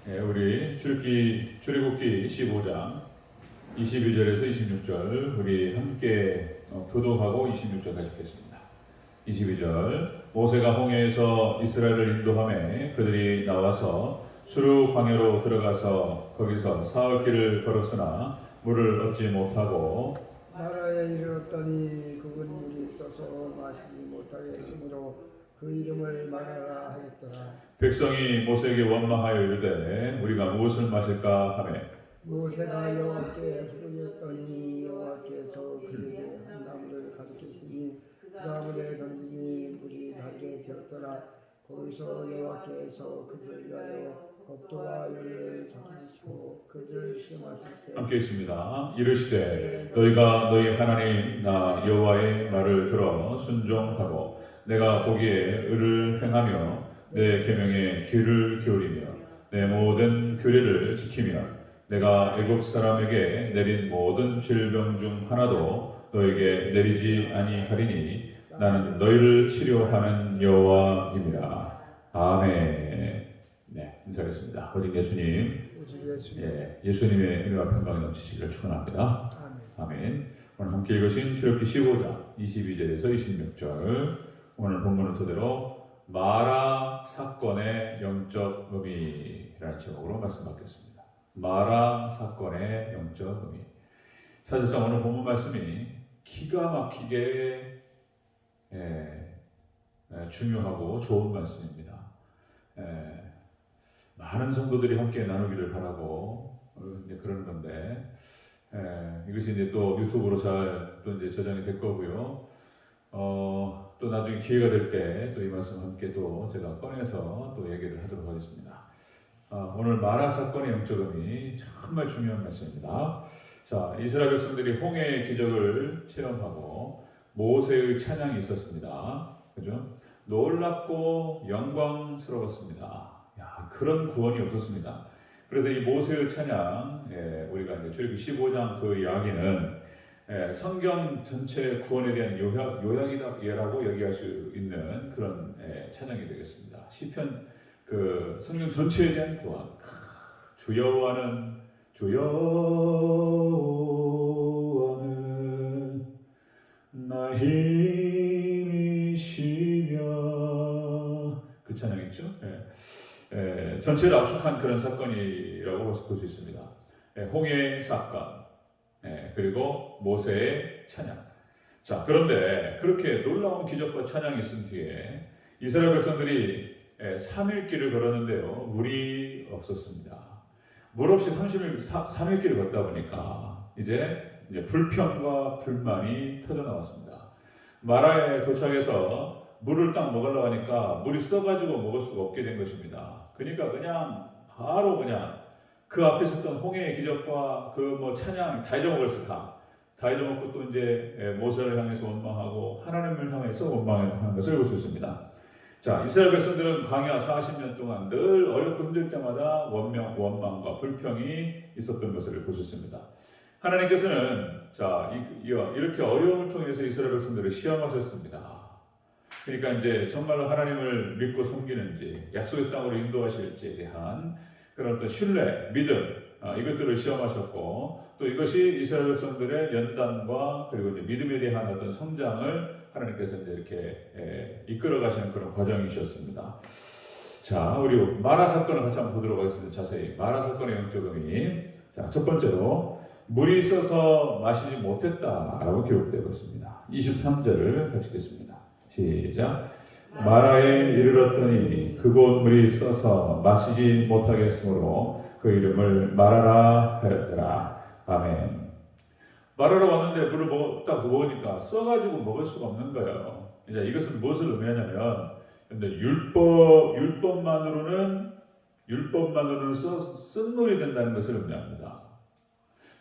우리 출애굽기 15장 22절에서 26절 우리 함께 교독하고 26절 같이 읽겠습니다. 22절 모세가 홍해에서 이스라엘을 인도하매 그들이 나와서 수르 광야로 들어가서 거기서 사흘 길을 걸었으나 물을 얻지 못하고 마라에 이르렀더니 그분 물이 있어서 마시지 못하게 했으므로 그 이름을 마라라 하였더라. 백성이 모세에게 원망하여 이르되 우리가 무엇을 마실까 하매 모세가 여호와께 부르짖었더니 여호와께서 그에게 한 나무를 가르치시니 그 나무에 던지니 물이 나게 되었더라. 거기서 여호와께서 그들 위하여 법도와 열매를 정하시고 그들 시험하실세. 함께 있습니다. 이르시되 너희가 너희 하나님 나 여호와의 말을 들어 순종하고 내가 보기에 의를 행하며 내 계명에 귀를 기울이며 내 모든 규례를 지키며 내가 애굽 사람에게 내린 모든 질병 중 하나도 너에게 내리지 아니하리니 나는 너희를 치료하는 여호와임이라. 아멘. 네, 인사하겠습니다. 오직 예수님, 예수님의 은혜와 평강이 넘치시기를 축원합니다. 아멘. 오늘 함께 읽으신 출애굽기 15장 22절에서 26절 오늘 본문을 토대로 마라 사건의 영적 의미라는 제목으로 말씀 받겠습니다. 마라 사건의 영적 의미. 사실상 오늘 본문 말씀이 기가 막히게 중요하고 좋은 말씀입니다. 많은 성도들이 함께 나누기를 바라고 이제 그러는 건데 이것이 이제 또 유튜브로 잘 또 이제 저장이 될 거고요. 또 나중에 기회가 될 때 또 이 말씀 함께 또 제가 꺼내서 또 얘기를 하도록 하겠습니다. 오늘 마라 사건의 영적 의미 정말 중요한 말씀입니다. 자, 이스라엘 백성들이 홍해의 기적을 체험하고 모세의 찬양이 있었습니다. 그죠? 놀랍고 영광스러웠습니다. 그런 구원이 없었습니다. 그래서 이 모세의 찬양, 우리가 이제 출애굽기 15장 그 이야기는 성경 전체 구원에 대한 요약이라고 얘기할 수 있는 그런 찬양이 되겠습니다. 시편 그 성경 전체에 대한 구원. 주여와는 나의 힘이시며 그 찬양 있죠? 전체를 압축한 그런 사건이라고 볼 수 있습니다. 홍해 사건, 그리고 모세의 찬양. 자, 그런데 그렇게 놀라운 기적과 찬양이 있은 뒤에 이스라엘 백성들이 3일 길을 걸었는데요, 물이 없었습니다. 물 없이 3일 길을 걷다 보니까 이제 불평과 불만이 터져 나왔습니다. 마라에 도착해서 물을 딱 먹으려고 하니까 물이 써가지고 먹을 수가 없게 된 것입니다. 그러니까 그냥 바로 그 앞에 있었던 홍해의 기적과 그 찬양 다 잊어먹었어. 다 잊어먹고 또 이제 모세를 향해서 원망하고 하나님을 향해서 원망하는 것을 볼 수 있습니다. 자, 이스라엘 백성들은 광야 40년 동안 늘 어렵고 힘들 때마다 원망과 불평이 있었던 것을 볼 수 있습니다. 하나님께서는 이렇게 어려움을 통해서 이스라엘 백성들을 시험하셨습니다. 그러니까 이제 정말로 하나님을 믿고 섬기는지 약속의 땅으로 인도하실지에 대한 그런 어떤 신뢰, 믿음 이것들을 시험하셨고 또 이것이 이스라엘 백성들의 연단과 그리고 이제 믿음에 대한 어떤 성장을 하나님께서 이제 이렇게 이끌어 가시는 그런 과정이셨습니다. 자, 우리 마라 사건을 같이 한번 보도록 하겠습니다. 자세히 마라 사건의 영적 의미. 자, 첫 번째로 물이 있어서 마시지 못했다라고 기록되고 있습니다. 23절을 같이 읽겠습니다. 시작. 마라에 이르렀더니 그곳 물이 있어서 마시지 못하겠으므로 그 이름을 마라라 하였더라. 아멘. 마라라 왔는데 물을 딱 먹으니까 써가지고 먹을 수가 없는 거예요. 이제 이것은 무엇을 의미하냐면, 근데 율법만으로는 쓴 물이 된다는 것을 의미합니다.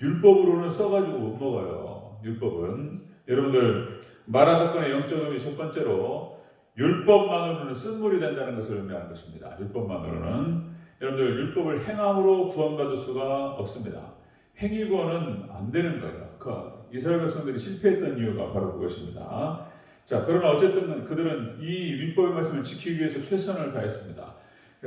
율법으로는 써가지고 못 먹어요. 율법은 여러분들 마라 사건의 영적 의미 첫 번째로 율법만으로는 쓴물이 된다는 것을 의미하는 것입니다. 율법만으로는 여러분들 율법을 행함으로 구원받을 수가 없습니다. 행위 구원은 안 되는 거예요. 이스라엘 백성들이 실패했던 이유가 바로 그것입니다. 자, 그러나 어쨌든 그들은 이 율법의 말씀을 지키기 위해서 최선을 다했습니다.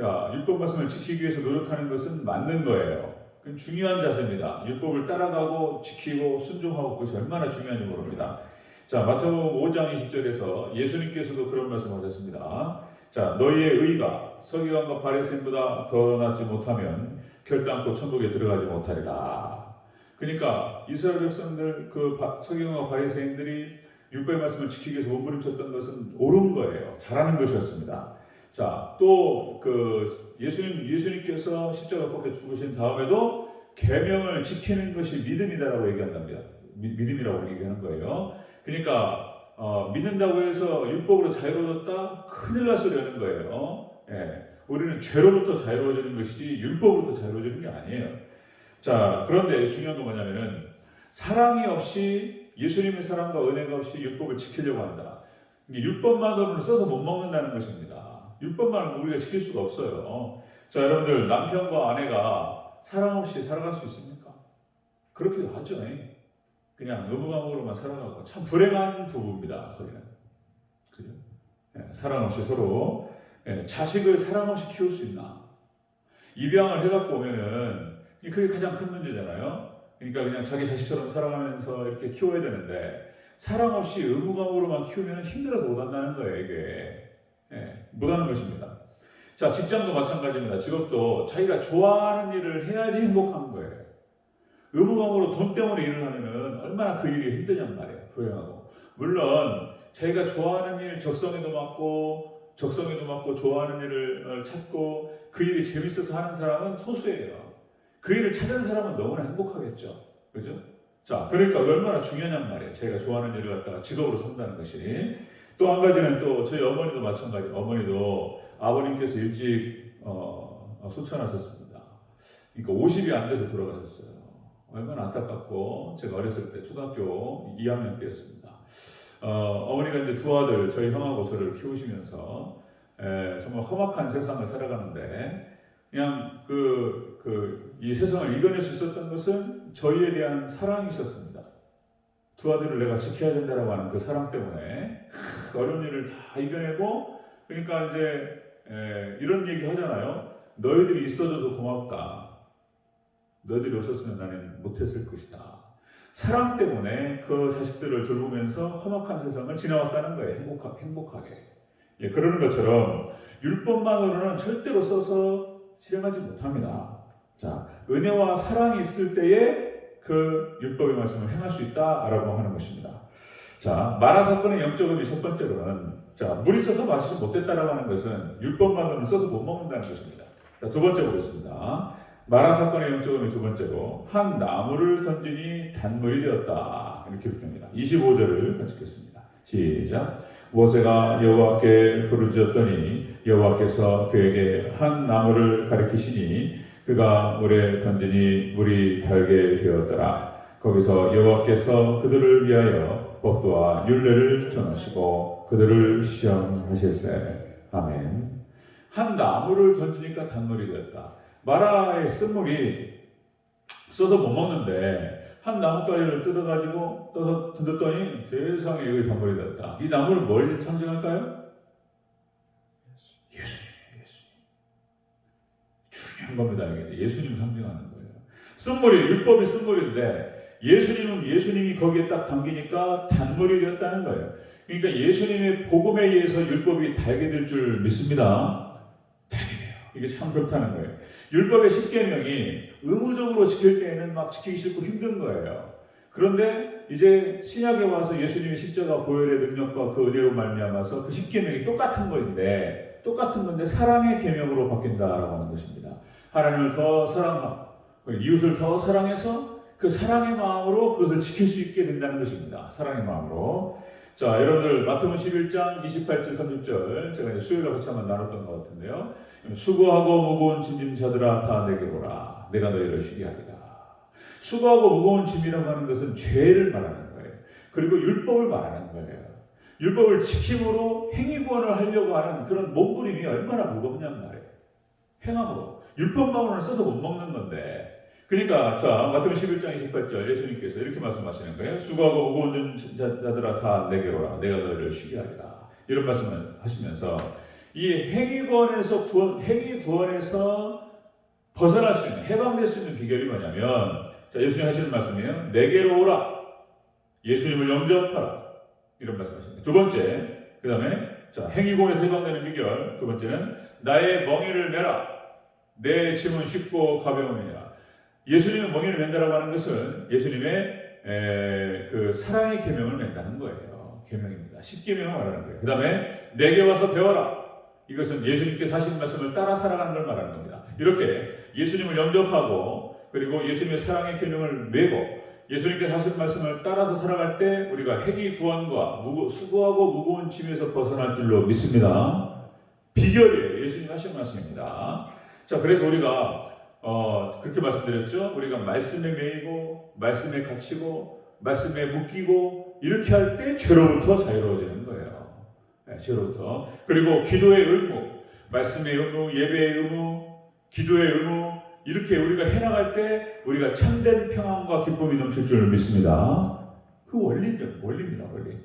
야, 율법 말씀을 지키기 위해서 노력하는 것은 맞는 거예요. 그건 중요한 자세입니다. 율법을 따라가고 지키고 순종하고 그것이 얼마나 중요한지 모릅니다. 자, 마태복음 5장 20절에서 예수님께서도 그런 말씀을 하셨습니다. 자, 너희의 의가 서기관과 바리새인보다 더 낫지 못하면 결단코 천국에 들어가지 못하리라. 그러니까 이스라엘 백성들 그 서기관과 바리새인들이 율법의 말씀을 지키기 위해서 몸부림쳤던 것은 옳은 거예요. 잘하는 것이었습니다. 자, 또 그 예수님께서 십자가 꺾여 죽으신 다음에도 계명을 지키는 것이 믿음이다라고 얘기한답니다. 믿음이라고 얘기하는 거예요. 그러니까 믿는다고 해서 율법으로 자유로워졌다? 큰일 날 소리 하는 거예요. 예, 우리는 죄로부터 자유로워지는 것이지 율법으로부터 자유로워지는 게 아니에요. 자, 그런데 중요한 건 뭐냐면은 사랑이 없이 예수님의 사랑과 은혜가 없이 율법을 지키려고 한다. 율법만으로는 써서 못 먹는다는 것입니다. 율법만은 우리가 지킬 수가 없어요. 자, 여러분들 남편과 아내가 사랑 없이 살아갈 수 있습니까? 그렇기도 하죠. 그냥 의무감으로만 살아가고 참 불행한 부부입니다. 거기는. 그죠? 예, 사랑 없이 서로 자식을 사랑 없이 키울 수 있나? 입양을 해갖고 오면은 그게 가장 큰 문제잖아요. 그러니까 그냥 자기 자식처럼 살아가면서 이렇게 키워야 되는데 사랑 없이 의무감으로만 키우면 힘들어서 못한다는 거예요. 이게 못하는 것입니다. 자, 직장도 마찬가지입니다. 직업도 자기가 좋아하는 일을 해야지 행복한 거예요. 의무감으로 돈 때문에 일을 하면은 얼마나 그 일이 힘드냔 말이에요. 불행하고. 물론 자기가 좋아하는 일 적성에도 맞고 좋아하는 일을 찾고 그 일이 재밌어서 하는 사람은 소수예요. 그 일을 찾은 사람은 너무나 행복하겠죠. 그죠? 자, 그러니까 얼마나 중요한 말이에요. 자기가 좋아하는 일을 갖다가 직업으로 산다는 것이. 또 한 가지는 또 저희 어머니도 마찬가지예요. 어머니도 아버님께서 일찍 소천하셨습니다. 그러니까 50이 안 돼서 돌아가셨어요. 얼마나 안타깝고 제가 어렸을 때 초등학교 2학년 때였습니다. 어머니가 이제 두 아들 저희 형하고 저를 키우시면서 정말 험악한 세상을 살아가는데 그냥 이 세상을 이겨낼 수 있었던 것은 저희에 대한 사랑이 있었습니다. 두 아들을 내가 지켜야 된다라고 하는 그 사랑 때문에 어려운 일을 다 이겨내고 그러니까 이제 이런 얘기 하잖아요. 너희들이 있어줘서 고맙다. 너희들이 없었으면 나는 못했을 것이다. 사랑 때문에 그 자식들을 돌보면서 험악한 세상을 지나왔다는 거예요. 행복하게. 예, 그러는 것처럼 율법만으로는 절대로 써서 실행하지 못합니다. 자, 은혜와 사랑이 있을 때에 그 율법의 말씀을 행할 수 있다라고 하는 것입니다. 자, 마라 사건의 영적 의미 첫 번째로는 자, 물이 써서 마시지 못했다라고 하는 것은 율법만으로는 써서 못 먹는다는 것입니다. 자, 두 번째 보겠습니다. 마라 사건의 영적 의미 두 번째로 한 나무를 던지니 단물이 되었다. 이렇게 표현합니다. 25절을 같이 읽겠습니다. 시작. 모세가 여호와께 부르짖었더니 여호와께서 그에게 한 나무를 가리키시니 그가 물에 던지니 물이 달게 되었더라. 거기서 여호와께서 그들을 위하여 법도와 율례를 전하시고 그들을 시험하실세. 아멘. 한 나무를 던지니까 단물이 되었다. 마라의 쓴물이 써서 못 먹는데 한 나뭇가지를 뜯어가지고 던졌더니 세상에 여기 단물이 되었다. 이 나무는 뭘 상징할까요? 예수님. 중요한 겁니다. 이게 예수님 상징하는 거예요. 쓴물이 율법이 쓴물인데 예수님이 거기에 딱 담기니까 단물이 되었다는 거예요. 그러니까 예수님의 복음에 의해서 율법이 달게 될 줄 믿습니다. 달게 돼요. 이게 참 그렇다는 거예요. 율법의 10계명이 의무적으로 지킬 때에는 막 지키기 싫고 힘든 거예요. 그런데 이제 신약에 와서 예수님의 십자가 보혈의 능력과 그 은혜로 말미암아서 그 10계명이 똑같은 건데 사랑의 계명으로 바뀐다라고 하는 것입니다. 하나님을 더 사랑하고 이웃을 더 사랑해서 그 사랑의 마음으로 그것을 지킬 수 있게 된다는 것입니다. 사랑의 마음으로. 자, 여러분들 마태복음 11장 28절 30절 제가 수요일에 같이 한번 나눴던 것 같은데요. 수고하고 무거운 짐자들아 다 내게로 오라. 내가 너희를 쉬게 하리라. 수고하고 무거운 짐이라고 하는 것은 죄를 말하는 거예요. 그리고 율법을 말하는 거예요. 율법을 지킴으로 행위구원을 하려고 하는 그런 몸부림이 얼마나 무겁냐는 말이에요. 행함으로. 율법만으로는 써서 못 먹는 건데. 그러니까 자, 마태복음 11장 28절 예수님께서 이렇게 말씀하시는 거예요. 수고하고 무거운 자들아 다 내게로 오라. 내가 너희를 쉬게 하리라. 이런 말씀을 하시면서 이 행위 구원에서 벗어날 수 있는, 해방될 수 있는 비결이 뭐냐면, 자, 예수님 하시는 말씀이에요. 내게로 오라. 예수님을 영접하라. 이런 말씀하십니다. 두 번째, 그 다음에, 자, 행위 구원에서 해방되는 비결. 두 번째는, 나의 멍에를 메라. 내 짐은 쉽고 가벼움이라. 예수님의 멍에를 맨다라고 하는 것은 예수님의 그 사랑의 계명을 맨다는 거예요. 계명입니다. 십계명을 말하는 거예요. 그 다음에 내게 와서 배워라. 이것은 예수님께서 하신 말씀을 따라 살아가는 걸 말하는 겁니다. 이렇게 예수님을 영접하고 그리고 예수님의 사랑의 계명을 메고 예수님께서 하신 말씀을 따라서 살아갈 때 우리가 행위 구원과 수고하고 무거운 짐에서 벗어날 줄로 믿습니다. 비결이에요. 예수님 하신 말씀입니다. 자, 그래서 우리가 그렇게 말씀드렸죠. 우리가 말씀에 매이고 말씀에 갇히고 말씀에 묶이고 이렇게 할 때 죄로부터 자유로워지는 거예요. 네, 죄로부터. 그리고 기도의 의무, 말씀의 의무, 예배의 의무, 기도의 의무 이렇게 우리가 해나갈 때 우리가 참된 평안과 기쁨이 넘칠 줄 믿습니다. 그 원리입니다. 원리.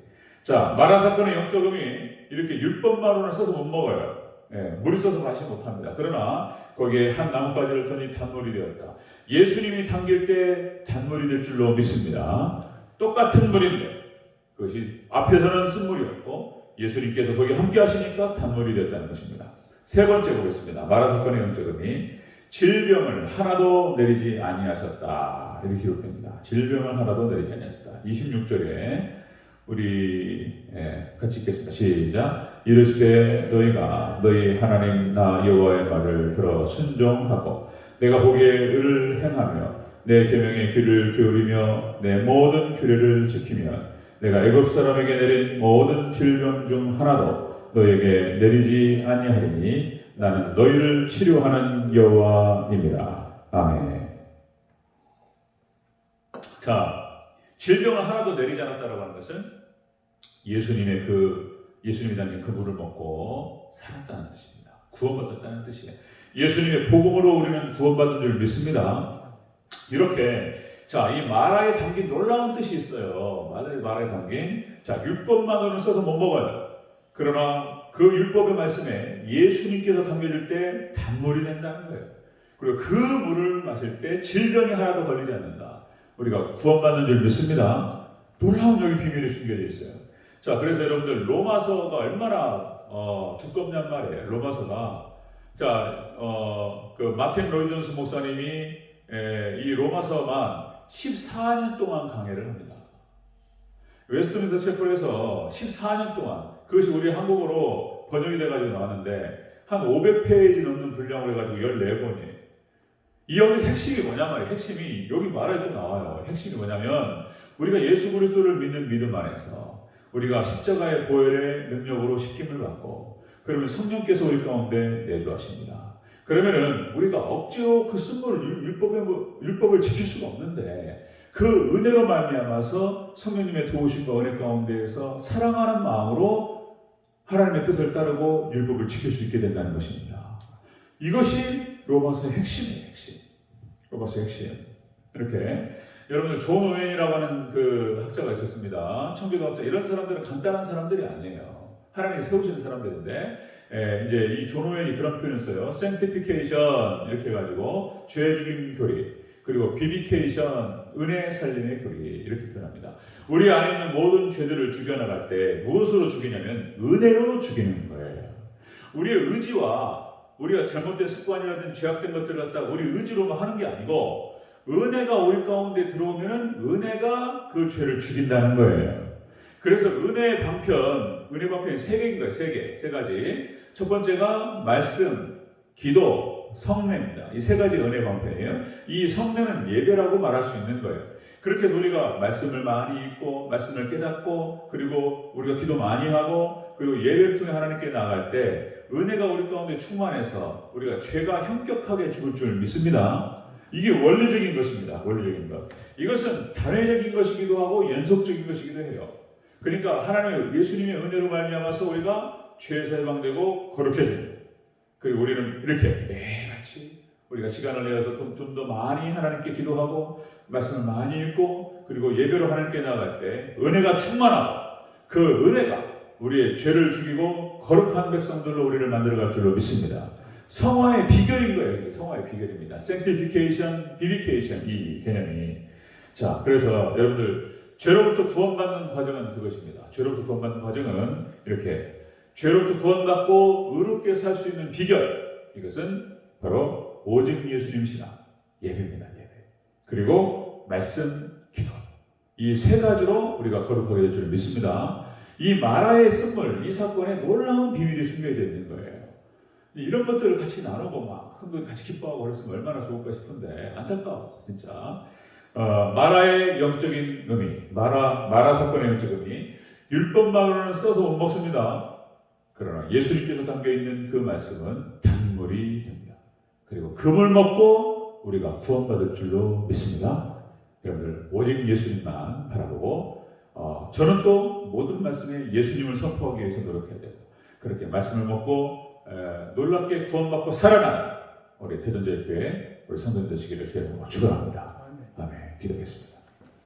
자, 마라 사건의 영적 의미 이렇게 율법만으로는 써서 못 먹어요. 물이 써서 마시 못합니다. 그러나 거기에 한 나뭇가지를 터니 단물이 되었다. 예수님이 당길 때 단물이 될 줄로 믿습니다. 똑같은 물인데 그것이 앞에서는 쓴물이었고 예수님께서 거기 함께 하시니까 단물이 되었다는 것입니다. 세 번째 보겠습니다. 마라 사건의 영적 의미 질병을 하나도 내리지 아니하셨다. 이렇게 기록됩니다. 질병을 하나도 내리지 아니하셨다. 26절에 우리 같이 읽겠습니다. 시작. 이르시되 너희가 너희 하나님 나 여호와의 말을 들어 순종하고 내가 보기에 의를 행하며 내 계명에 귀를 기울이며 내 모든 규례를 지키면 내가 애굽 사람에게 내린 모든 질병 중 하나도 너희에게 내리지 아니하리니 나는 너희를 치료하는 여호와입니다. 아멘. 자, 질병을 하나도 내리지 않았다라고 하는 것은 예수님이 담긴 그 물을 먹고 살았다는 뜻입니다. 구원받았다는 뜻이에요. 예수님의 복음으로 우리는 구원받은 줄 믿습니다. 이렇게 자, 이 마라에 담긴 놀라운 뜻이 있어요. 마라에 담긴 자, 율법만으로는 써서 못 먹어요. 그러나 그 율법의 말씀에 예수님께서 담겨질 때 단물이 된다는 거예요. 그리고 그 물을 마실 때 질병이 하나도 걸리지 않는다. 우리가 구원받는 줄 믿습니다. 놀라운 여기 비밀이 숨겨져 있어요. 자, 그래서 여러분들 로마서가 얼마나 두껍냔 말이에요. 로마서가 자, 그 마틴 로이존스 목사님이 이 로마서만 14년 동안 강해를 합니다. 웨스트민스터 채플에서 14년 동안 그것이 우리 한국어로 번역이 돼가지고 나왔는데 한 500페이지 넘는 분량으로 해가지고 14권이에요. 이 여기 핵심이 뭐냐 말이에요. 핵심이 여기 말에 또 나와요. 핵심이 뭐냐면 우리가 예수 그리스도를 믿는 믿음 안에서 우리가 십자가의 보혈의 능력으로 씻김을 받고 그러면 성령께서 우리 가운데 내주하십니다. 그러면은 우리가 억지로 그 쓴물 율법을 지킬 수가 없는데 그 은혜로 말미암아서 성령님의 도우심과 은혜 가운데에서 사랑하는 마음으로 하나님의 뜻을 따르고 율법을 지킬 수 있게 된다는 것입니다. 이것이 로마서의 핵심이에요. 핵심. 로마서의 핵심. 이렇게 여러분들 존 오웬이라고 하는 그 학자가 있었습니다. 청교도 학자. 이런 사람들은 간단한 사람들이 아니에요. 하나님이 세우신 사람들인데 이제 이 존 오웬이 그런 표현을 써요. sanctification 이렇게 해가지고 죄 죽임 교리 그리고 비비케이션 은혜 살림의 교리 이렇게 표현합니다. 우리 안에 있는 모든 죄들을 죽여나갈 때 무엇으로 죽이냐면 은혜로 죽이는 거예요. 우리의 의지와 우리가 잘못된 습관이라든 죄악된 것들을 갖다 우리 의지로만 하는 게 아니고 은혜가 우리 가운데 들어오면은 은혜가 그 죄를 죽인다는 거예요. 그래서 은혜의 방편이 세 개인 거예요. 세 가지. 첫 번째가 말씀, 기도, 성례입니다. 이 세 가지 은혜 방편이에요. 이 성례는 예배라고 말할 수 있는 거예요. 그렇게 해서 우리가 말씀을 많이 읽고 말씀을 깨닫고 그리고 우리가 기도 많이 하고 그리고 예배를 통해 하나님께 나아갈 때 은혜가 우리 가운데 충만해서 우리가 죄가 현격하게 죽을 줄 믿습니다. 이게 원리적인 것입니다. 원리적인 것. 이것은 단회적인 것이기도 하고 연속적인 것이기도 해요. 그러니까 하나님의 예수님의 은혜로 말미암아서 우리가 죄에서 해방되고 거룩해집니다. 그리고 우리는 이렇게 매일같이 우리가 시간을 내어서 좀 더 많이 하나님께 기도하고 말씀을 많이 읽고 그리고 예배로 하나님께 나아갈 때 은혜가 충만하고 그 은혜가 우리의 죄를 죽이고 거룩한 백성들로 우리를 만들어갈 줄로 믿습니다. 성화의 비결인 거예요. 이게 성화의 비결입니다. sanctification, vivification 이 개념이. 자, 그래서 여러분들 죄로부터 구원받는 과정은 그것입니다. 죄로부터 구원받는 과정은 이렇게 죄로부터 구원받고 의롭게 살 수 있는 비결, 이것은 바로 오직 예수님 신앙, 예배입니다. 예배. 그리고 말씀, 기도. 이 세 가지로 우리가 거룩하게 될 줄 믿습니다. 이 마라의 쓴물, 이 사건에 놀라운 비밀이 숨겨져 있는 거예요. 이런 것들을 같이 나누고 막 한번 같이 기뻐하고 그랬으면 얼마나 좋을까 싶은데 안타까워 진짜. 마라의 영적인 의미, 마라 사건의 영적 의미, 율법만으로는 써서 못 먹습니다. 그러나 예수님께서 담겨 있는 그 말씀은 단물이 됩니다. 그리고 금을 먹고 우리가 구원받을 줄로 믿습니다. 여러분들 오직 예수님만 바라보고 저는 또 모든 말씀에 예수님을 선포하기 위해서 노력해야 돼요. 그렇게 말씀을 먹고 놀랍게 구원받고 살아나는 우리 대전제일교회 우리 성도들 되시기를 주의 이름으로 축원합니다. 아멘. 기도하겠습니다.